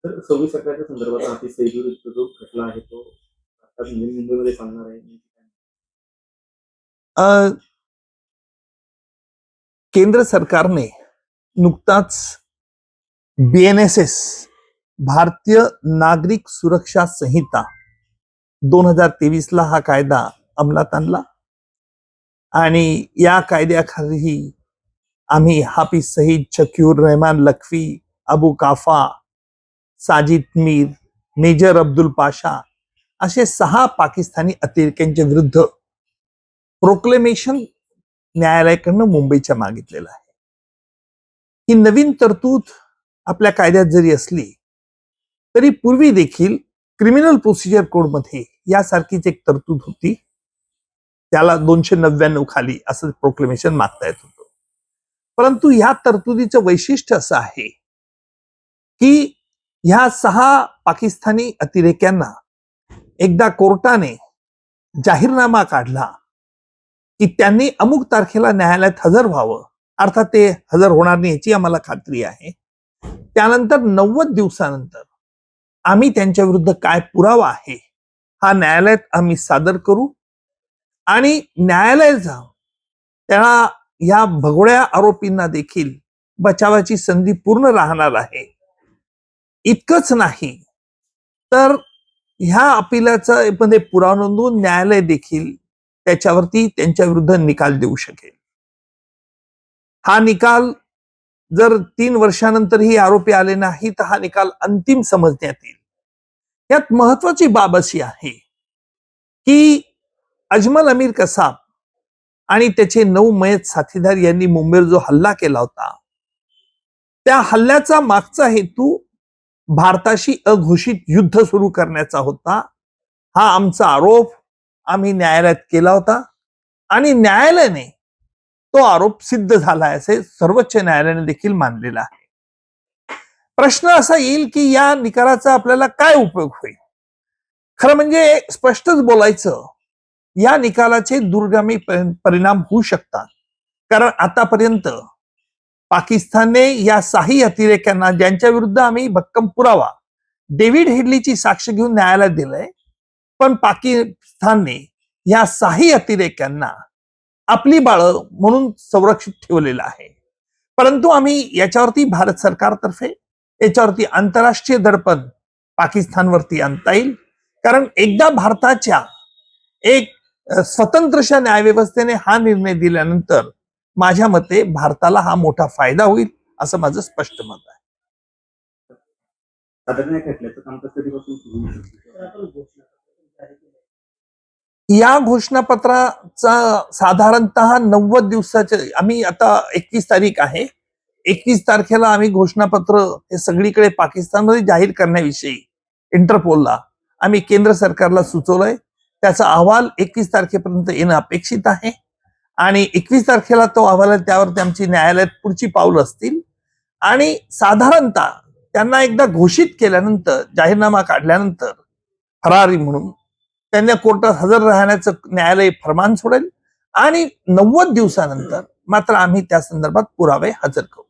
तर 26/11च्या संदर्भात अतिशय जो खटला आहे तो आता मुंबईमध्ये चालणार आहे. अ, केंद्र सरकारने नुकताच BNSS भारतीय नागरिक सुरक्षा संहिता 2023 ला हा कायदा अंमलात आणला आणि या कायद्याखाली आम्ही हाफिज सईद, शकीऊर रहमान लखवी, अबू काफा, साजिद मीर, मेजर अब्दुल पाशा असे 6 पाकिस्तानी अतिरेक्यांच्या विरुद्ध प्रोक्लेमेशन न्यायालयाकडनं मुंबईच्या मागितलेलं आहे. ही नवीन तरतूद आपल्या कायद्यात जरी असली तरी पूर्वी देखील क्रिमिनल प्रोसिजर कोड मध्ये यासारखीच एक तरतूद होती. त्याला 299 खाली असं प्रोक्लेमेशन मागता येत होतं. परंतु या तरतुदीचं वैशिष्ट्य असं आहे की ह्या 6 पाकिस्तानी अतिरेक्यांना एकदा कोर्टाने जाहीरनामा काढला की त्यांनी अमुक तारखेला न्यायालयात हजर व्हावं, अर्थात ते हजर होणार नाही याची आम्हाला खात्री आहे. त्यानंतर 90 दिवसानंतर आम्ही त्यांच्या विरुद्ध काय पुरावा आहे हा न्यायालयात आम्ही सादर करू आणि न्यायालयाचा त्या या भगोड्या आरोपींना देखील बचावाची संधी पूर्ण राहणार आहे. इतकंच नाही तर ह्या अपिलाचा मध्ये पुरावा नोंदवून न्यायालय देखील त्याच्यावरती त्यांच्या विरुद्ध निकाल देऊ शकेल. हा निकाल जर 3 वर्षानंतरही आरोपी आले नाही तर हा निकाल अंतिम समजण्यात येईल. यात महत्वाची बाब अशी आहे की अजमल अमीर कसाब आणि त्याचे 9 मयत साथीदार यांनी मुंबईवर जो हल्ला केला होता त्या हल्ल्याचा मागचा हेतू भारताशी अघोषित युद्ध सुरू करण्याचा होता. हा आमचा आरोप आम्ही न्यायालयात केला होता आणि न्यायालयाने तो आरोप सिद्ध झाला असे सर्वोच्च न्यायालयाने देखील मानलेला आहे. प्रश्न असा येईल की या निकालाचा आपल्याला काय उपयोग होईल. खरं म्हणजे स्पष्टच बोलायचं, या निकालाचे दूरगामी परिणाम होऊ शकतात. कारण आतापर्यंत पाकिस्तानने या 6 अतिरेक्यांना ज्यांच्या विरुद्ध आम्ही भक्कम पुरावा डेव्हिड हेडलीची साक्ष घेऊन न्यायालयात दिलंय, पण पाकिस्तानने या 6 अतिरेक्यांना आपली बाळं म्हणून संरक्षित ठेवलेलं आहे. परंतु आम्ही याच्यावरती भारत सरकारतर्फे याच्यावरती आंतरराष्ट्रीय दडपण पाकिस्तानवरती आणता येईल. कारण एकदा भारताच्या एक स्वतंत्रशा न्यायव्यवस्थेने हा निर्णय दिल्यानंतर माझ्या मते भारताला हा मोठा फायदा होईल असं माझं स्पष्ट मत आहे. या घोषणापत्राचा साधारणतः 90 दिवसाचे, आम्ही आता 21 तारीख आहे, 21 तारखेला आम्ही घोषणापत्र हे सगळीकडे पाकिस्तानमध्ये जाहीर करण्याविषयी इंटरपोलला आम्ही केंद्र सरकारला सुचवलंय. त्याचा अहवाल 21 तारखेपर्यंत येणं अपेक्षित आहे आणि 21 तारखेला तो अहवाल त्यावरती आमची न्यायालयात पुढची पाऊल असतील आणि साधारणतः त्यांना एकदा घोषित केल्यानंतर, जाहीरनामा काढल्यानंतर फरारी म्हणून त्यांना कोर्टात हजर राहण्याचं न्यायालय फरमान सोडेल आणि 90 दिवसानंतर मात्र आम्ही त्या संदर्भात पुरावे हजर करू.